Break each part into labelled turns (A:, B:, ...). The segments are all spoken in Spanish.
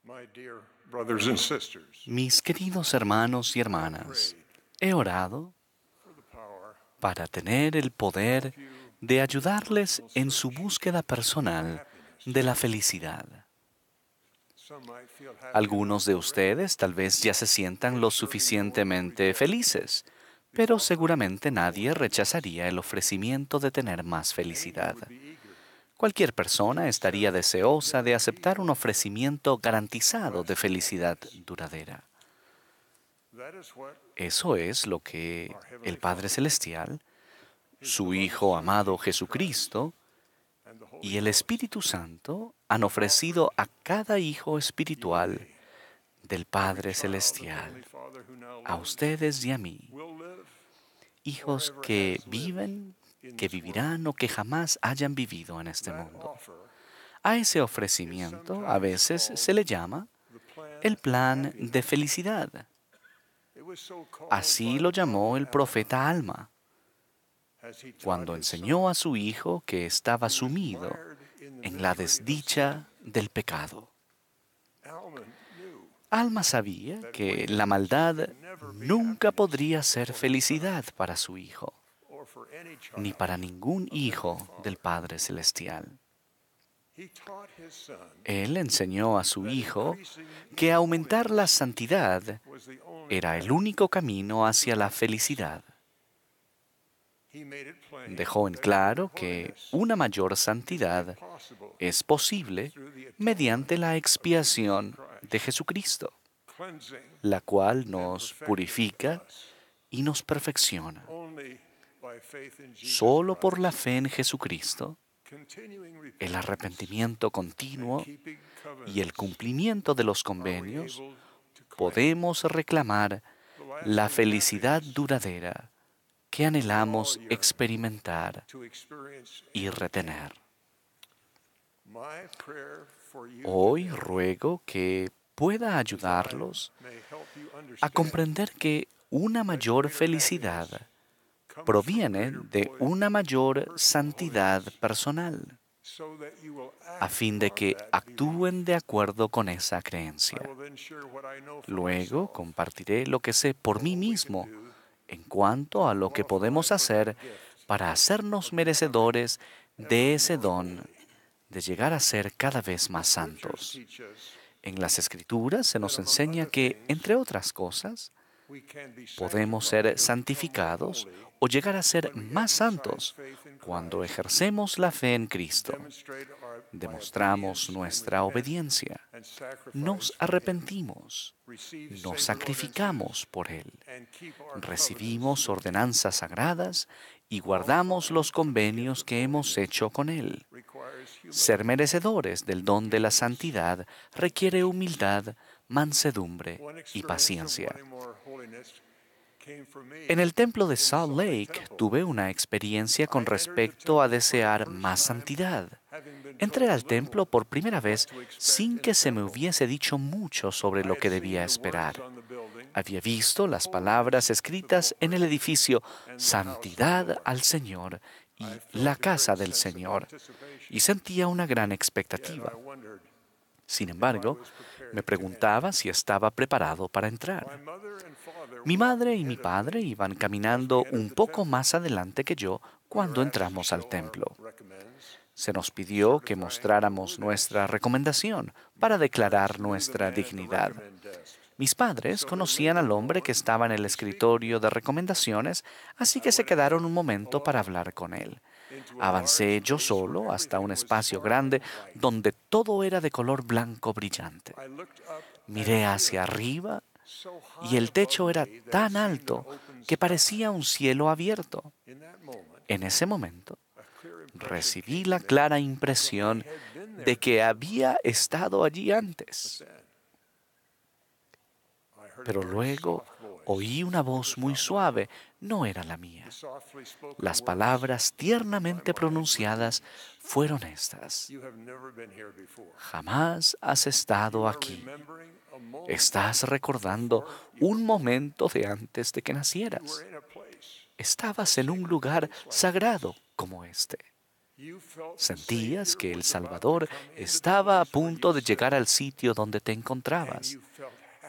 A: My dear brothers and sisters,
B: Mis queridos hermanos y hermanas, he orado
A: for the power
B: para tener el poder de ayudarles
A: personal
B: en su
A: search
B: búsqueda
A: for
B: personal
A: happiness.
B: de la felicidad.
A: Some might feel happy
B: Algunos
A: enough
B: de
A: already,
B: ustedes tal vez ya se sientan lo
A: yet surely no one would
B: suficientemente
A: reject
B: felices,
A: the
B: pero
A: offering
B: seguramente
A: of more
B: nadie
A: happiness.
B: rechazaría el ofrecimiento de tener más
A: Any who
B: felicidad.
A: would be eager
B: Cualquier
A: to
B: persona estaría
A: accept
B: deseosa de aceptar un
A: guaranteed
B: ofrecimiento garantizado de
A: lasting
B: felicidad
A: happiness.
B: duradera.
A: That is what
B: Eso es lo que
A: our
B: el
A: Heavenly
B: Padre
A: Father,
B: Celestial,
A: His
B: su
A: beloved
B: Hijo
A: Son
B: amado
A: Jesus Christ,
B: Jesucristo
A: and the Holy
B: y el
A: Ghost
B: Espíritu Santo han
A: have offered
B: ofrecido a cada hijo
A: you and
B: espiritual
A: me.
B: del
A: Every
B: Padre
A: child the Heavenly
B: Celestial,
A: Father who now
B: a
A: lives
B: ustedes y a mí,
A: will live or
B: hijos
A: ever
B: que
A: has lived
B: viven,
A: in
B: que
A: this world.
B: vivirán o que jamás hayan vivido en este
A: That
B: mundo.
A: offer
B: A ese
A: is
B: ofrecimiento a
A: sometimes
B: veces
A: called
B: se le llama
A: the plan
B: el
A: of
B: plan de
A: happiness.
B: felicidad.
A: It was so called
B: Así
A: by the
B: lo llamó
A: prophet
B: el
A: Alma
B: profeta Alma,
A: as he taught
B: cuando
A: his
B: enseñó a
A: son
B: su hijo que estaba
A: who was
B: sumido
A: mired in the
B: en la
A: misery of sin.
B: desdicha del pecado.
A: Alma knew
B: Alma sabía
A: that
B: que la
A: wickedness
B: maldad
A: could never be
B: nunca
A: happiness
B: podría ser
A: for his son
B: felicidad para su hijo,
A: or for any
B: ni
A: child
B: para ningún
A: of Heavenly
B: hijo del
A: Father.
B: Padre Celestial.
A: He taught his son
B: Él enseñó a su
A: that
B: hijo
A: increasing
B: que
A: in
B: aumentar la
A: holiness
B: santidad
A: was the only
B: era el
A: path
B: único camino
A: to
B: hacia la
A: happiness.
B: felicidad.
A: He made it plain
B: Dejó en
A: that greater
B: claro que
A: holiness
B: una mayor
A: is made
B: santidad
A: possible
B: es posible
A: through the atonement
B: mediante la
A: of Jesus
B: expiación de
A: Christ,
B: Jesucristo,
A: cleansing
B: la cual
A: and
B: nos
A: perfecting
B: purifica
A: us.
B: y nos perfecciona.
A: Only by faith in Jesus
B: Solo por la
A: Christ,
B: fe en Jesucristo,
A: continuing
B: el
A: repentance
B: arrepentimiento
A: and
B: continuo
A: keeping
B: y el
A: covenants,
B: cumplimiento de los
A: are we
B: convenios,
A: able to claim
B: podemos reclamar
A: the
B: la
A: lasting
B: felicidad
A: happiness
B: duradera que
A: we all
B: anhelamos
A: yearn
B: experimentar
A: to experience
B: y
A: and attain.
B: retener.
A: My prayer for you
B: Hoy
A: today
B: ruego que pueda
A: is that I
B: ayudarlos
A: may help you
B: a
A: understand
B: comprender que una
A: that
B: mayor
A: greater
B: felicidad
A: happiness comes from
B: proviene
A: greater
B: de una mayor
A: personal
B: santidad
A: holiness,
B: personal,
A: so that you will
B: a
A: act
B: fin de
A: on
B: que
A: that belief.
B: actúen de acuerdo con esa
A: I
B: creencia.
A: will then share what I know for
B: Luego
A: myself
B: compartiré lo que sé por
A: of
B: mí
A: what we can
B: mismo
A: do
B: en cuanto a
A: to
B: lo que
A: qualify
B: podemos
A: for that
B: hacer
A: gift
B: para hacernos
A: of becoming
B: merecedores
A: ever
B: de ese
A: more
B: don
A: holy.
B: de llegar a ser cada vez
A: The
B: más
A: scriptures
B: santos.
A: teach us
B: En las Escrituras se
A: that
B: nos
A: among
B: enseña
A: other
B: que,
A: things,
B: entre otras cosas,
A: we can be
B: podemos
A: sanctified
B: ser
A: or become more
B: santificados
A: holy
B: o llegar a ser
A: when we
B: más
A: exercise
B: santos
A: faith in
B: cuando
A: Christ,
B: ejercemos la fe en Cristo,
A: demonstrate by
B: demostramos
A: obedience and
B: nuestra
A: repent
B: obediencia,
A: and sacrifice
B: nos
A: for Him,
B: arrepentimos,
A: receive
B: nos
A: sacred
B: sacrificamos
A: ordinances,
B: por Él,
A: and keep our covenants
B: recibimos
A: with Him.
B: ordenanzas sagradas y guardamos
A: Qualifying
B: los
A: for the gift
B: convenios
A: of
B: que hemos
A: holiness
B: hecho con Él.
A: requires
B: Ser
A: humility,
B: merecedores del don de la
A: meekness,
B: santidad
A: and
B: requiere
A: patience.
B: humildad, mansedumbre
A: One
B: y
A: experience of
B: paciencia.
A: wanting more holiness came for
B: En
A: me
B: el templo de
A: in the
B: Salt
A: Salt Lake
B: Lake
A: Temple.
B: tuve una experiencia
A: I
B: con
A: entered the
B: respecto a
A: temple for the
B: desear
A: first
B: más
A: time,
B: santidad.
A: having been
B: Entré
A: told
B: al templo
A: little
B: por primera
A: of what
B: vez
A: to expect
B: sin
A: in a
B: que se me
A: temple.
B: hubiese dicho mucho sobre
A: I
B: lo
A: had
B: que
A: seen
B: debía
A: the words
B: esperar.
A: on the building,
B: Había visto las palabras
A: "Holiness to the
B: escritas en el
A: Lord"
B: edificio
A: and "the house of the
B: Santidad
A: Lord."
B: al Señor
A: I
B: y la
A: felt a
B: casa
A: great
B: del
A: sense of
B: Señor
A: anticipation,
B: y sentía una gran
A: yet I
B: expectativa.
A: wondered
B: Sin
A: if I
B: embargo,
A: was
B: me
A: prepared to enter.
B: preguntaba si estaba preparado para
A: My
B: entrar.
A: mother and father
B: Mi
A: walked
B: madre y mi
A: ahead of
B: padre
A: me
B: iban
A: as we
B: caminando
A: entered
B: un
A: the
B: poco
A: temple.
B: más adelante que yo
A: We were
B: cuando
A: asked to
B: entramos al
A: show our
B: templo.
A: recommends,
B: Se nos pidió que
A: certifying our
B: mostráramos nuestra
A: worthiness.
B: recomendación
A: My
B: para
A: parents
B: declarar
A: knew the
B: nuestra
A: man at the
B: dignidad.
A: recommend desk,
B: Mis padres
A: so they
B: conocían
A: lingered
B: al
A: a
B: hombre que
A: moment
B: estaba en el
A: to speak with
B: escritorio
A: him.
B: de recomendaciones, así
A: I
B: que se
A: went ahead
B: quedaron un momento para
A: alone
B: hablar con él.
A: into a large
B: Avancé yo
A: space where
B: solo hasta un
A: everything was
B: espacio
A: sparkling
B: grande
A: white.
B: donde todo era de color blanco brillante.
A: I looked up at a
B: Miré hacia
A: ceiling
B: arriba
A: so
B: y
A: high
B: el
A: above
B: techo era
A: me that it
B: tan
A: seemed an
B: alto
A: open
B: que
A: sky.
B: parecía un cielo abierto.
A: In that moment,
B: En ese momento,
A: a clear impression
B: recibí
A: came to
B: la
A: me
B: clara
A: that I
B: impresión
A: had been there
B: de que
A: before.
B: había estado allí
A: But
B: antes.
A: then I heard a
B: Pero
A: very
B: luego
A: soft voice.
B: oí una
A: It
B: voz
A: was
B: muy
A: not my
B: suave,
A: own.
B: no era la
A: The
B: mía.
A: softly spoken
B: Las
A: words
B: palabras
A: in my
B: tiernamente
A: mind were
B: pronunciadas
A: these:
B: fueron estas.
A: "You have never been here before.
B: Jamás has estado
A: You are
B: aquí.
A: remembering a moment
B: Estás recordando
A: before you were
B: un
A: born.
B: momento de antes de que
A: You were
B: nacieras.
A: in a place, a
B: Estabas en un
A: sacred
B: lugar
A: place like
B: sagrado
A: this.
B: como este. Sentías que el Salvador estaba a punto de llegar al sitio donde te encontrabas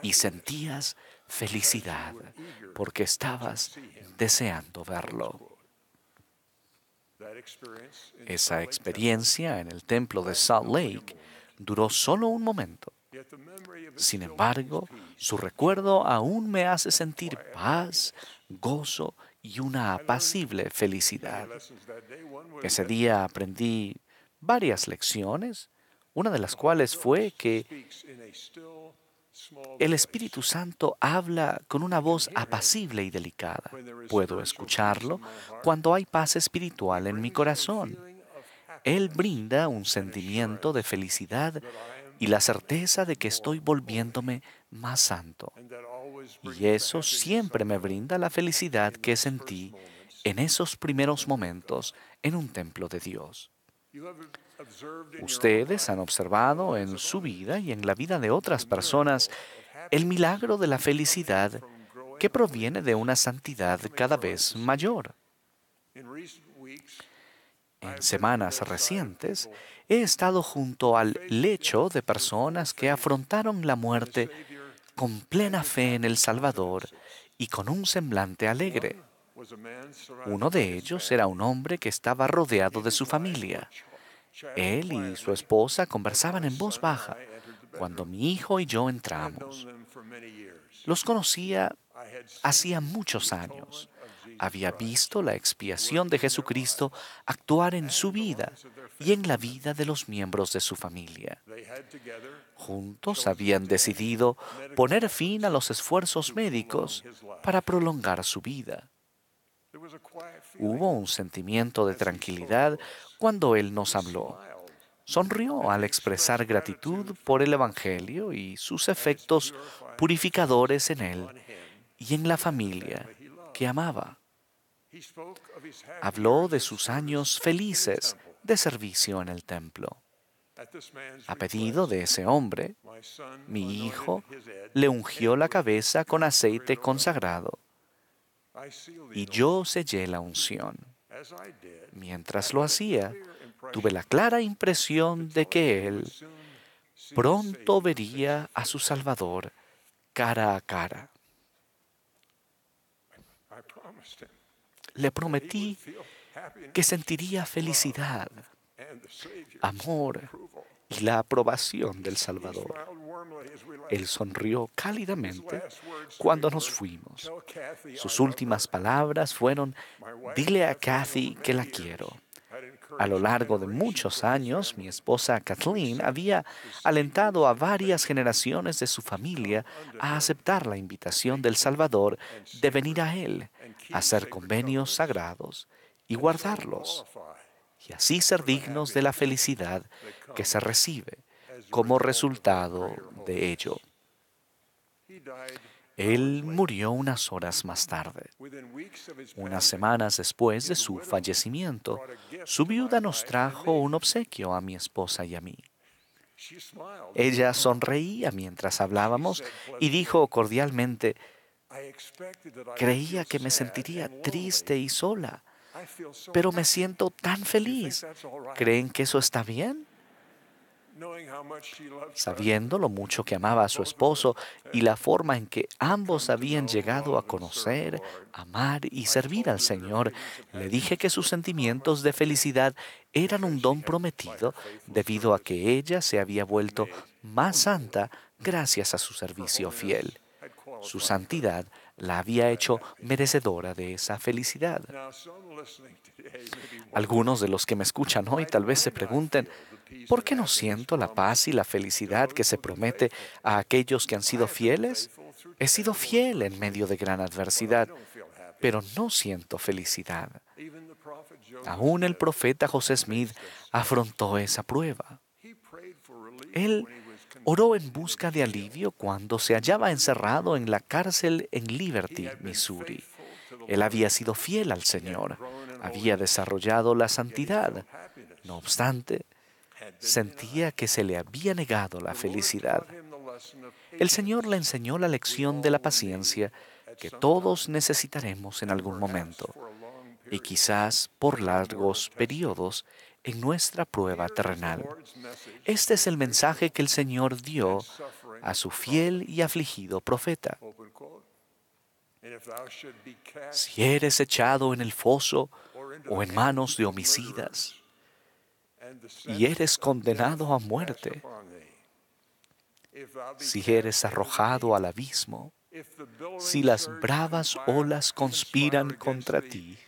B: y sentías felicidad porque estabas deseando verlo. Esa experiencia en el templo de Salt Lake duró solo un momento. Sin embargo, su recuerdo aún me hace sentir paz, gozo y una apacible felicidad. Ese día aprendí varias lecciones, una de las cuales fue que el Espíritu Santo habla con una voz apacible y delicada. Puedo escucharlo cuando hay paz espiritual en mi corazón. Él brinda un sentimiento de felicidad y la certeza de que estoy volviéndome más santo. Y eso siempre me brinda la felicidad que sentí en esos primeros momentos en un templo de Dios. Ustedes han observado en su vida y en la vida de otras personas el milagro de la felicidad que proviene de una santidad cada vez mayor. En semanas recientes, he estado junto al lecho de personas que afrontaron la muerte con plena fe en el Salvador y con un semblante alegre. Uno de ellos era un hombre que estaba rodeado de su familia. Él y su esposa conversaban en voz baja cuando mi hijo y yo entramos. Los conocía hacía muchos años. Había visto la expiación de Jesucristo actuar en su vida y en la vida de los miembros de su familia. Juntos habían decidido poner fin a los esfuerzos médicos para prolongar su vida. Hubo un sentimiento de tranquilidad cuando Él nos habló. Sonrió al expresar gratitud por el Evangelio y sus efectos purificadores en Él y en la familia que amaba. Habló de sus años felices de servicio en el templo. A pedido de ese hombre, mi hijo le ungió la cabeza con aceite consagrado y yo sellé la unción. Mientras lo hacía, tuve la clara impresión de que él pronto vería a su Salvador cara a cara. Le prometí que sentiría felicidad, amor y la aprobación del Salvador. Él sonrió cálidamente cuando nos fuimos. Sus últimas palabras fueron: "Dile a Kathy que la quiero". A lo largo de muchos años, mi esposa Kathleen había alentado a varias generaciones de su familia a aceptar la invitación del Salvador de venir a Él, a hacer convenios sagrados y guardarlos, y así ser dignos de la felicidad que se recibe como resultado de ello. Él murió unas horas más tarde. Unas semanas después de su fallecimiento, su viuda nos trajo un obsequio a mi esposa y a mí. Ella sonreía mientras hablábamos y dijo cordialmente: "Creía que me sentiría triste y sola, pero me siento tan feliz. ¿Creen que eso está bien?". Sabiendo lo mucho que amaba a su esposo y la forma en que ambos habían llegado a conocer, amar y servir al Señor, le dije que sus sentimientos de felicidad eran un don prometido debido a que ella se había vuelto más santa gracias a su servicio fiel. Su santidad la había hecho merecedora de esa felicidad. Algunos de los que me escuchan hoy tal vez se pregunten: ¿por qué no siento la paz y la felicidad que se promete a aquellos que han sido fieles? He sido fiel en medio de gran adversidad, pero no siento felicidad. Aún el profeta José Smith afrontó esa prueba. Él oró en busca de alivio cuando se hallaba encerrado en la cárcel en Liberty, Missouri. Él había sido fiel al Señor, había desarrollado la santidad. No obstante, sentía que se le había negado la felicidad. El Señor le enseñó la lección de la paciencia que todos necesitaremos en algún momento, y quizás por largos periodos en nuestra prueba terrenal. Este es el mensaje que el Señor dio a su fiel y afligido profeta. Si eres echado en el foso o en manos de homicidas y eres condenado a muerte, si eres arrojado al abismo, si las bravas olas conspiran contra ti,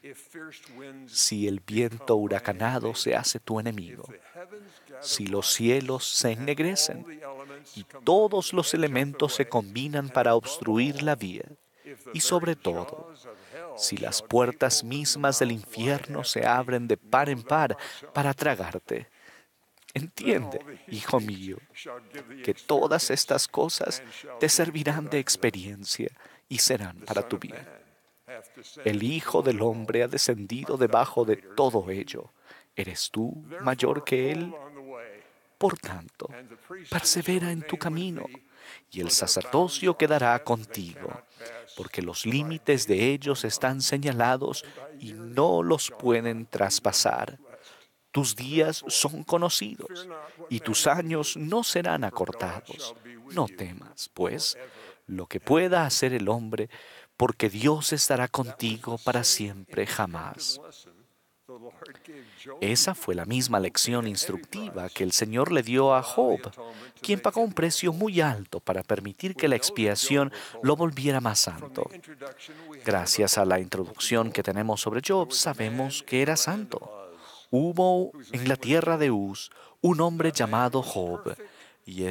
B: si el viento huracanado se hace tu enemigo, si los cielos se ennegrecen y todos los elementos se combinan para obstruir la vía, y sobre todo, si las puertas mismas del infierno se abren de par en par para tragarte. Entiende, hijo mío, que todas estas cosas te servirán de experiencia y serán para tu bien. El Hijo del Hombre ha descendido debajo de todo ello. ¿Eres tú mayor que Él? Por tanto, persevera en tu camino, y el sacerdocio quedará contigo, porque los límites de ellos están señalados y no los pueden traspasar. Tus días son conocidos, y tus años no serán acortados. No temas, pues, lo que pueda hacer el hombre, porque Dios estará contigo para siempre jamás. Esa fue la misma lección instructiva que el Señor le dio a Job, quien pagó un precio muy alto para permitir que la expiación lo volviera más santo. Gracias a la introducción que tenemos sobre Job, sabemos que era santo. Hubo en la tierra de Uz un hombre llamado Job, y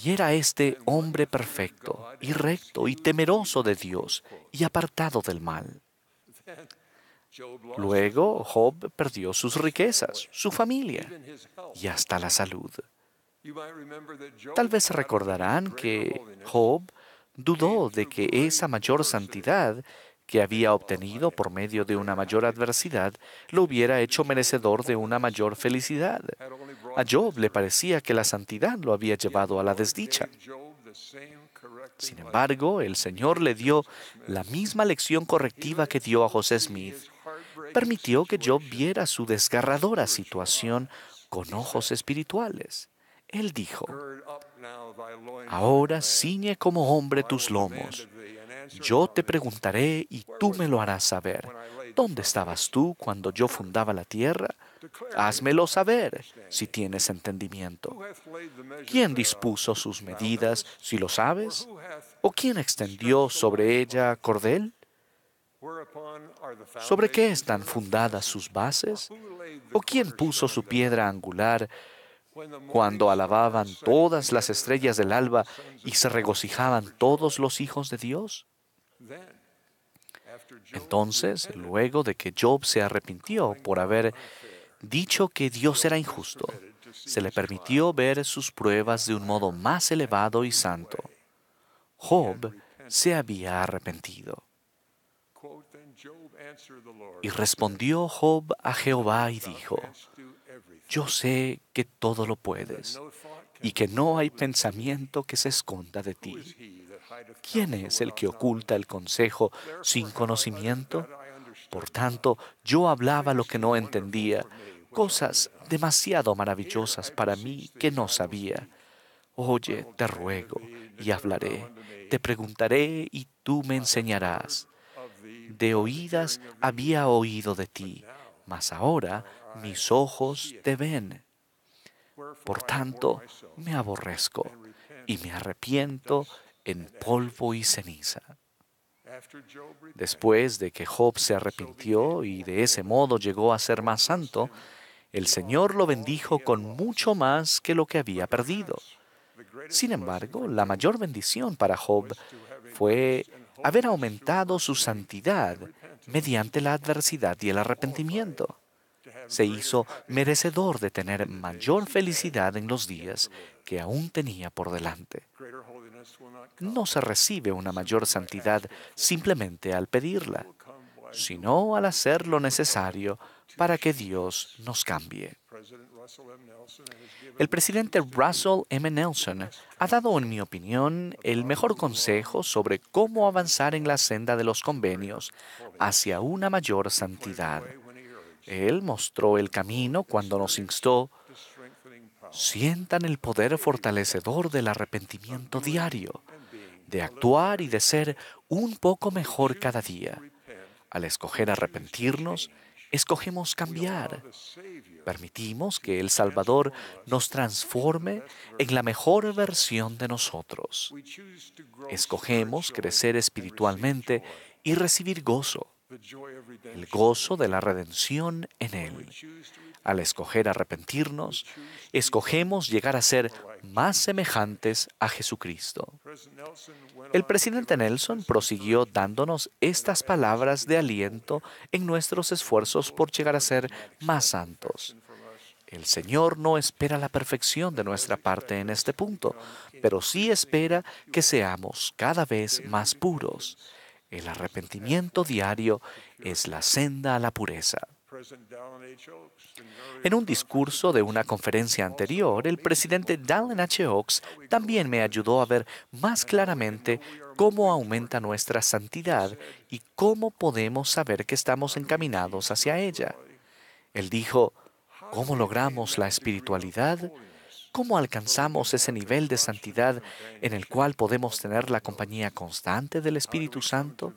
B: era este hombre perfecto, y recto, y temeroso de Dios, y apartado del mal. Luego Job perdió sus riquezas, su familia y hasta la salud. Tal vez recordarán que Job dudó de que esa mayor santidad que había obtenido por medio de una mayor adversidad lo hubiera hecho merecedor de una mayor felicidad. A Job le parecía que la santidad lo había llevado a la desdicha. Sin embargo, el Señor le dio la misma lección correctiva que dio a José Smith. Permitió que Job viera su desgarradora situación con ojos espirituales. Él dijo: ahora ciñe como hombre tus lomos. Yo te preguntaré y tú me lo harás saber. ¿Dónde estabas tú cuando yo fundaba la tierra? Házmelo saber, si tienes entendimiento. ¿Quién dispuso sus medidas, si lo sabes? ¿O quién extendió sobre ella cordel? ¿Sobre qué están fundadas sus bases? ¿O quién puso su piedra angular cuando alababan todas las estrellas del alba y se regocijaban todos los hijos de Dios? Entonces, luego de que Job se arrepintió por haber dicho que Dios era injusto, se le permitió ver sus pruebas de un modo más elevado y santo. Job se había arrepentido. Y respondió Job a Jehová y dijo: yo sé que todo lo puedes, y que no hay pensamiento que se esconda de ti. ¿Quién es el que oculta el consejo sin conocimiento? Por tanto, yo hablaba lo que no entendía, cosas demasiado maravillosas para mí que no sabía. Oye, te ruego, y hablaré, te preguntaré, y tú me enseñarás. De oídas había oído de ti, mas ahora mis ojos te ven. Por tanto, me aborrezco, y me arrepiento en polvo y ceniza. Después de que Job se arrepintió y de ese modo llegó a ser más santo, el Señor lo bendijo con mucho más que lo que había perdido. Sin embargo, la mayor bendición para Job fue haber aumentado su santidad mediante la adversidad y el arrepentimiento. Se hizo merecedor de tener mayor felicidad en los días que aún tenía por delante. No se recibe una mayor santidad simplemente al pedirla, sino al hacer lo necesario para que Dios nos cambie. El presidente Russell M. Nelson ha dado, en mi opinión, el mejor consejo sobre cómo avanzar en la senda de los convenios hacia una mayor santidad. Él mostró el camino cuando nos instó:
A: the strengthening power
B: sientan el poder fortalecedor del arrepentimiento diario,
A: and being
B: de actuar y de ser un poco mejor cada día.
A: repent,
B: Al escoger arrepentirnos, escogemos cambiar.
A: the Savior
B: Permitimos que el Salvador nos transforme en la mejor versión de nosotros.
A: we choose to grow
B: Escogemos
A: spiritually
B: crecer
A: and receive
B: espiritualmente
A: joy,
B: y recibir gozo,
A: the joy of
B: el
A: redemption.
B: gozo de la redención en
A: We
B: Él.
A: choose to repent.
B: Al escoger arrepentirnos, escogemos llegar a ser más semejantes a Jesucristo.
A: President Nelson went
B: El
A: on
B: presidente Nelson prosiguió dándonos estas palabras de aliento en nuestros esfuerzos por llegar a ser más santos.
A: from us.
B: El Señor no espera la perfección de nuestra parte en este punto, pero sí espera que seamos cada vez más puros. El arrepentimiento diario es la senda a la pureza.
A: President Dallin H. Oaks, in earlier
B: En un discurso de una conferencia anterior, el presidente Dallin H. Oaks también me ayudó a ver más claramente cómo aumenta nuestra santidad y cómo podemos saber que estamos encaminados hacia ella. Él dijo: ¿cómo logramos la espiritualidad? ¿Cómo alcanzamos ese nivel de santidad en el cual podemos tener la compañía constante del Espíritu Santo?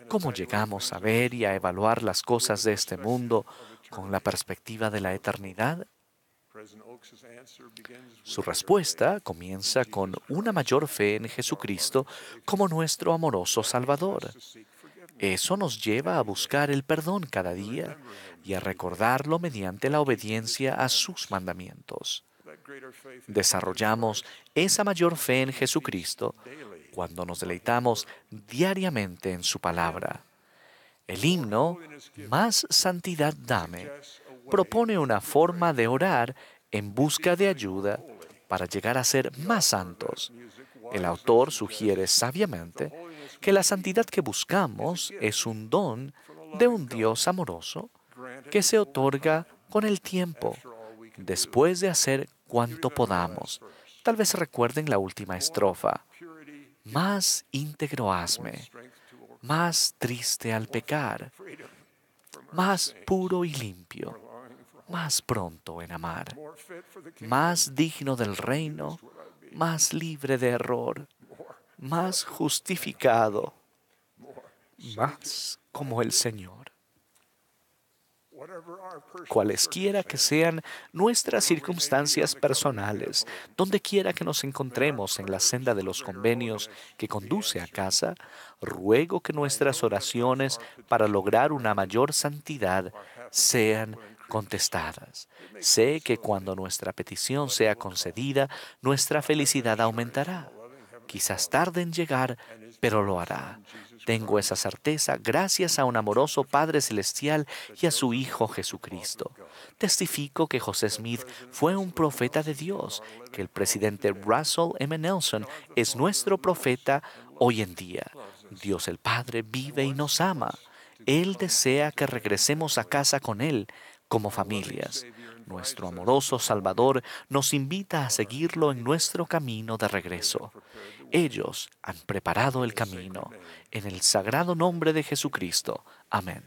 B: ¿Cómo llegamos a ver y a evaluar las cosas de este mundo con la perspectiva de la eternidad?
A: President Oaks' answer begins
B: Su respuesta comienza con una mayor fe en Jesucristo como nuestro amoroso Salvador.
A: to seek forgiveness.
B: Eso nos lleva a buscar el perdón cada día y a recordarlo mediante la obediencia a sus mandamientos.
A: That greater faith in
B: Desarrollamos esa mayor fe en Jesucristo
A: daily.
B: cuando nos deleitamos diariamente en su palabra. El himno Más santidad dame propone una forma de orar en busca de ayuda para llegar a ser más santos. El autor sugiere sabiamente que la santidad que buscamos es un don de un Dios amoroso que se otorga con el tiempo, después de hacer cuanto podamos. Tal vez recuerden la última estrofa.
A: Purity,
B: Más íntegro hazme,
A: strength to overcome
B: más triste al pecar,
A: freedom from our
B: más
A: sins,
B: puro y limpio,
A: longing for
B: más pronto en amar,
A: more fit for the kingdom,
B: más digno del reino, más libre de error, más justificado, más como el Señor.
A: whatever our personal
B: Cualesquiera que sean nuestras circunstancias personales, donde quiera que nos encontremos en la senda de los convenios que conduce a casa, ruego que nuestras oraciones para lograr una mayor santidad sean contestadas. Sé que cuando nuestra petición sea concedida, nuestra felicidad aumentará. Quizás tarde en llegar, pero lo hará. Tengo esa certeza gracias a un amoroso Padre Celestial y a su Hijo Jesucristo. Testifico que José Smith fue un profeta de Dios, que el presidente Russell M. Nelson es nuestro profeta hoy en día. Dios el Padre vive y nos ama. Él desea que regresemos a casa con Él como familias. Nuestro amoroso Salvador nos invita a seguirlo en nuestro camino de regreso. Ellos han preparado el camino. En el sagrado nombre de Jesucristo. Amén.